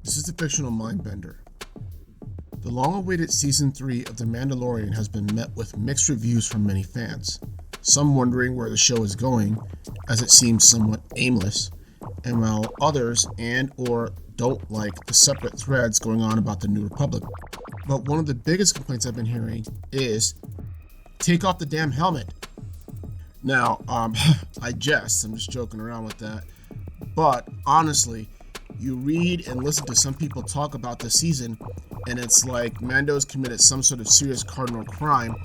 This is the fictional Mindbender. The long-awaited Season 3 of The Mandalorian has been met with mixed reviews from many fans, some wondering where the show is going, as it seems somewhat aimless, and while others and/or don't like the separate threads going on about the New Republic. But one of the biggest complaints I've been hearing is, take off the damn helmet. Now, I jest, I'm just joking around with that, but honestly, you read and listen to some people talk about this season, and it's like Mando's committed some sort of serious cardinal crime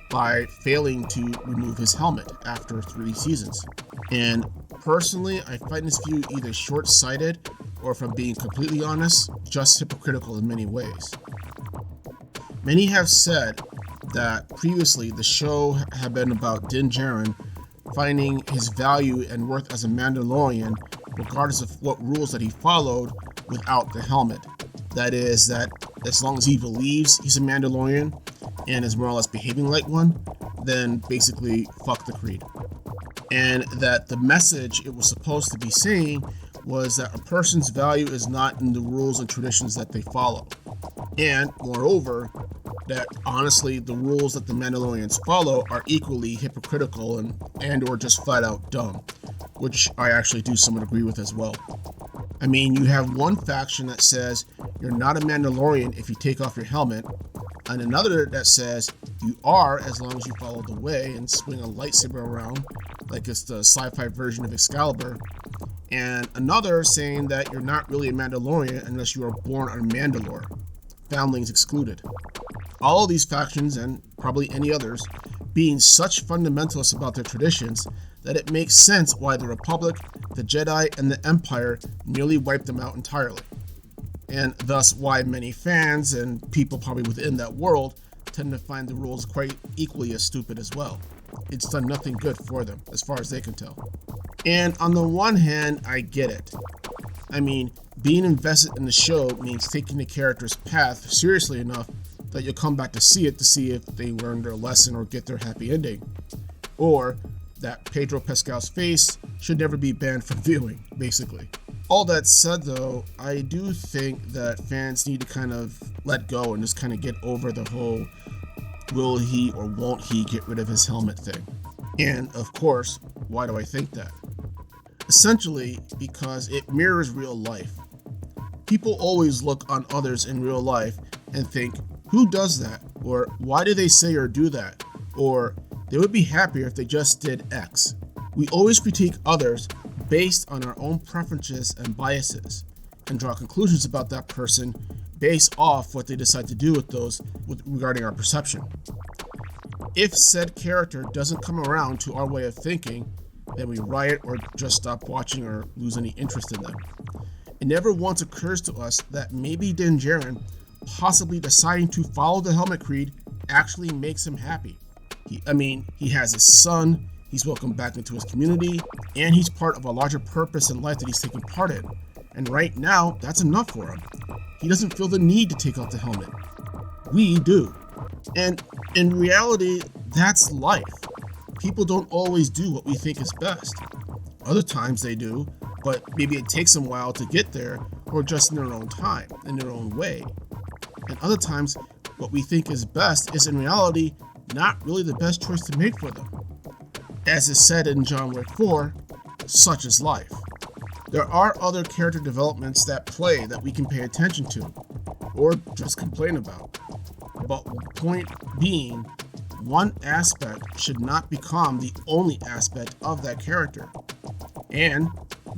by failing to remove his helmet after 3 seasons. And personally, I find this view either short-sighted or, if I'm being completely honest, just hypocritical in many ways. Many have said that previously the show had been about Din Djarin finding his value and worth as a Mandalorian regardless of what rules that he followed without the helmet. That is, that as long as he believes he's a Mandalorian and is more or less behaving like one, then basically fuck the creed. And that the message it was supposed to be saying was that a person's value is not in the rules and traditions that they follow. And moreover, that honestly the rules that the Mandalorians follow are equally hypocritical and or just flat out dumb, which I actually do somewhat agree with as well. I mean, you have one faction that says you're not a Mandalorian if you take off your helmet, and another that says you are as long as you follow the way and swing a lightsaber around like it's the sci-fi version of Excalibur, and another saying that you're not really a Mandalorian unless you are born on Mandalore, foundlings excluded. All of these factions, and probably any others, being such fundamentalists about their traditions that it makes sense why the Republic, the Jedi, and the Empire nearly wiped them out entirely. And thus why many fans and people probably within that world tend to find the rules quite equally as stupid as well. It's done nothing good for them, as far as they can tell. And on the one hand, I get it. I mean, being invested in the show means taking the character's path seriously enough that you'll come back to see it to see if they learn their lesson or get their happy ending. Or that Pedro Pascal's face should never be banned from viewing, basically. All that said though, I do think that fans need to kind of let go and just kind of get over the whole will he or won't he get rid of his helmet thing. And of course, why do I think that? Essentially, because it mirrors real life. People always look on others in real life and think, who does that? Or why do they say or do that? Or they would be happier if they just did X. We always critique others based on our own preferences and biases and draw conclusions about that person based off what they decide to do with those regarding our perception. If said character doesn't come around to our way of thinking, then we riot or just stop watching or lose any interest in them. It never once occurs to us that maybe Din Djarin possibly deciding to follow the helmet creed actually makes him happy. He has his son, he's welcomed back into his community, and he's part of a larger purpose in life that he's taking part in. And right now, that's enough for him. He doesn't feel the need to take off the helmet. We do. And in reality, that's life. People don't always do what we think is best. Other times they do, but maybe it takes them a while to get there, or just in their own time, in their own way. And other times, what we think is best is in reality not really the best choice to make for them. As is said in John Wick 4, such is life. There are other character developments that play that we can pay attention to, or just complain about. But point being, one aspect should not become the only aspect of that character. And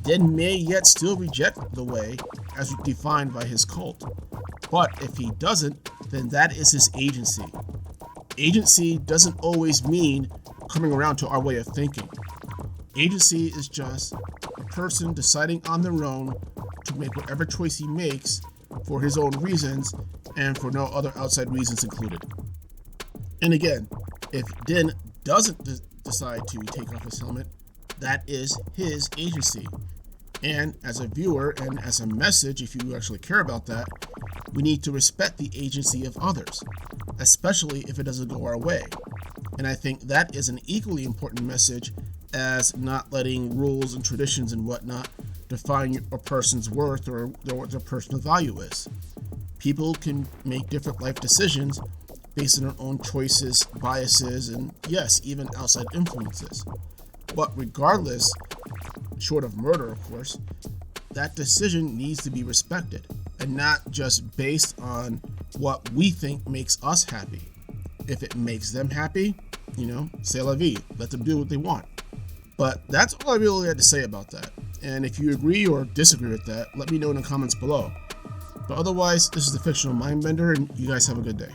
Din may yet still reject the way as defined by his cult. But if he doesn't, then that is his agency. Agency doesn't always mean coming around to our way of thinking. Agency is just a person deciding on their own to make whatever choice he makes for his own reasons and for no other outside reasons included. And again, if Din doesn't decide to take off his helmet, that is his agency. And as a viewer and as a message, if you actually care about that, we need to respect the agency of others, especially if it doesn't go our way. And I think that is an equally important message as not letting rules and traditions and whatnot define a person's worth or what their personal value is. People can make different life decisions based on their own choices, biases, and yes, even outside influences. But regardless, short of murder, of course, that decision needs to be respected and not just based on what we think makes us happy. If it makes them happy, c'est la vie. Let them do what they want. But that's all I really had to say about that. And if you agree or disagree with that, let me know in the comments below. But otherwise, this is the Fictional Mindbender, and you guys have a good day.